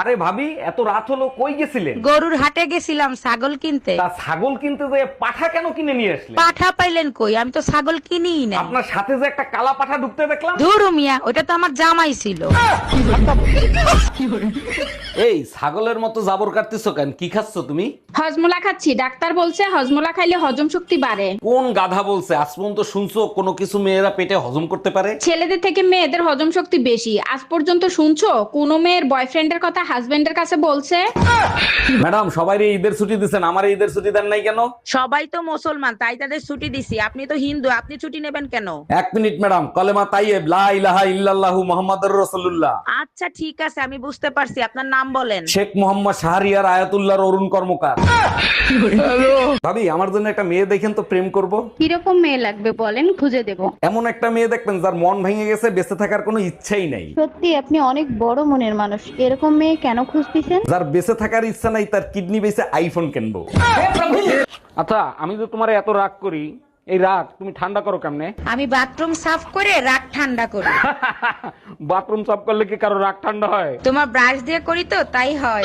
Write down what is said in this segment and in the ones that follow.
আরে ভাবি, এত রাত হলো কই গেছিলেন? গরুর হাটে গেছিলাম ছাগল কিনতে। তা ছাগল কিনতে যে পাঠা কেন কিনে নিয়ে আসলেন? পাঠা পাইলেন কই? আমি তো ছাগল কিনিই না। আপনার সাথে যে একটা কালা পাঠা ঢুকতে দেখলাম। ধুরু মিয়া, ওটা তো আমার জামাই ছিল। এই ছাগলের মতো জাবর কাটতেছো কেন? কি খাচ্ছ তুমি? হজমোলা খাচ্ছি, ডাক্তার বলছে হজমোলা খাইলে হজম শক্তি বাড়ে। কোন গাধা বলছে? আজ পর্যন্ত শুনছো কোনো কিছু মেয়েরা পেটে হজম করতে পারে? ছেলেদের থেকে মেয়েদের হজম শক্তি বেশি। আজ পর্যন্ত শুনছো কোনো মেয়ের বয়ফ্রেন্ডের কথা হাজবেন্ডের কাছে বলছে? ম্যাডাম, সবাইরে ঈদের ছুটি দিচ্ছেন, আমার ঈদের ছুটি দেন নাই কেন? সবাই তো মুসলমান, তাই তাদের ছুটি দিছি। আপনি তো হিন্দু, আপনি ছুটি নেবেন কেন? এক মিনিট ম্যাডাম, কলেমা তাইয়েব লা ইলাহা ইল্লাল্লাহু মুহাম্মাদুর রাসূলুল্লাহ। আচ্ছা ঠিক আছে, আমি বুঝতে পারছি। আপনার নাম বলেন। শেখ মোহাম্মদ শাহরিয়ার আয়াতুল্লাহর অরুণ কর্মকার। ভাবি, আমার জন্য একটা মেয়ে দেখেন তো, প্রেম করব। কিরকম মেয়ে লাগবে বলেন, খুঁজে দেব। এমন একটা মেয়ে দেখবেন যার মন ভেঙে গেছে, বেঁচে থাকার কোনো ইচ্ছাই নাই। সত্যি আপনি অনেক বড় মনের মানুষ। এরকম মেয়ে কেন খুঁজতেছেন? যার বেঁচে থাকার ইচ্ছা নাই, তার কিডনি বেঁচে আইফোন কিনবো। আচ্ছা, আমি যে তোমার এত রাগ করি, এই রাগ তুমি ঠান্ডা করো কেমনে? আমি বাথরুম সাফ করে রাগ ঠান্ডা করি। বাথরুম সাফ করলে কি কারো রাগ ঠান্ডা হয়? তোমার ব্রাশ দিয়ে করি তো, তাই হয়।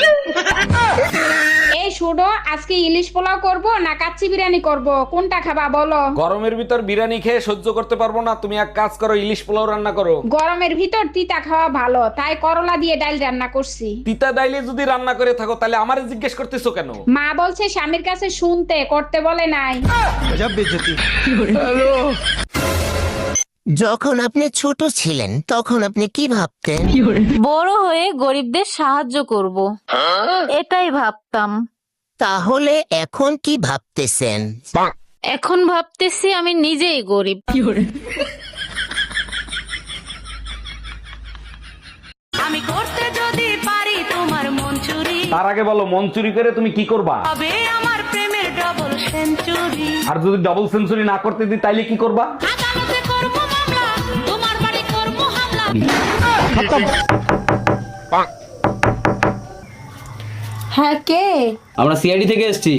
এই শুনো, আজকে ইলিশ পোলাও করব না কাচ্চি বিরিয়ানি করব, কোনটা খাবা বলো? গরমের ভিতর বিরিয়ানি খেয়ে সহ্য করতে পারবো না, তুমি এক কাজ করো, ইলিশ পোলাও রান্না করো। গরমের ভিতর তিতা খাওয়া ভালো, তাই করলা দিয়ে ডাল রান্না করছি। তিতা ডাইলে যদি রান্না করে থাকো, তাহলে আমারে জিজ্ঞেস করতেছো কেন? মা বলছে স্বামীর কাছে শুনতে, করতে বলে নাই। যখন আপনি ছোট ছিলেন তখন আপনি কি ভাবতেন? বড় হয়ে গরিবদের সাহায্য করব, এটাই ভাবতাম। তাহলে এখন কি ভাবতেছেন? এখন ভাবতেছি আমি নিজেই গরিব। আমি করতে যদি পারি তোমার মন চুরি, তার আগে বলো, মন চুরি করে তুমি কি করবা? তবে আমার প্রেমের ডবল সেঞ্চুরি। আর যদি ডাবল সেঞ্চুরি না করতে দিই, তাইলে কি করবা? আদালতে করব মামলা, তোমার বাড়ি করব হামলা। হ্যাঁ, কে? আমরা সিআইডি থেকে এসেছি।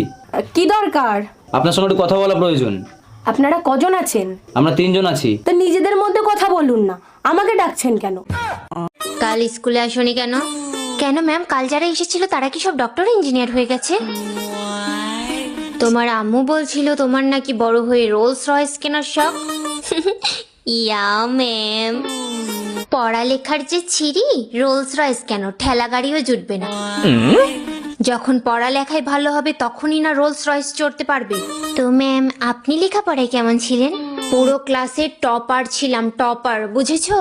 কি দরকার? আপনার সঙ্গে একটু কথা বলা প্রয়োজন। আপনারা কজন আছেন? আমরা 3 জন আছি। তো নিজেদের মধ্যে কথা বলুন না, আমাকে ডাকছেন কেন? কাল স্কুলে আসোনি কেন? কেন ম্যাম, কাল যারা এসেছিল তারা কি সব ডক্টর ইঞ্জিনিয়ার হয়ে গেছে? তোমার আম্মু বলছিল তোমার নাকি বড় হয়ে রোলস রয়েস কেনার শখ। ইয়া ম্যাম, পড়ালেখার যে ছিরি, রোলস রয়েস কেন, ঠেলা গাড়িও জুটবে না। যখন পড়ালেখায় ভালো হবে তখনই না রোলস রয়েস চড়তে পারবে। তো ম্যাম, আপনি লেখাপড়ায় কেমন ছিলেন? পুরো ক্লাসের টপার ছিলাম, টপার, বুঝেছো?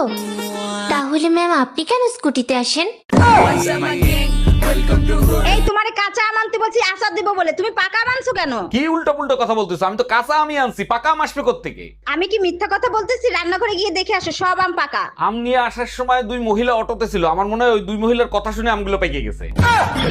তাহলে ম্যাম আপনি কেন স্কুটিতে আসেন? এই তোমারে কাঁচা আম আনতে বলছি আচার দেবো বলে, তুমি পাকা আম আনছো কেন? কি উল্টো পুল্টো কথা বলতেছো? আমি তো কাঁচা আমি আনছি, পাকা আম আসবে কোত্থেকে? আমি কি মিথ্যা কথা বলতেছি? রান্নাঘরে গিয়ে দেখে আসো, সব আম পাকা। আম নিয়ে আসার সময় 2 মহিলা অটোতে ছিল, আমার মনে হয় ওই 2 মহিলার কথা শুনে আমগুলো পেকে গেছে।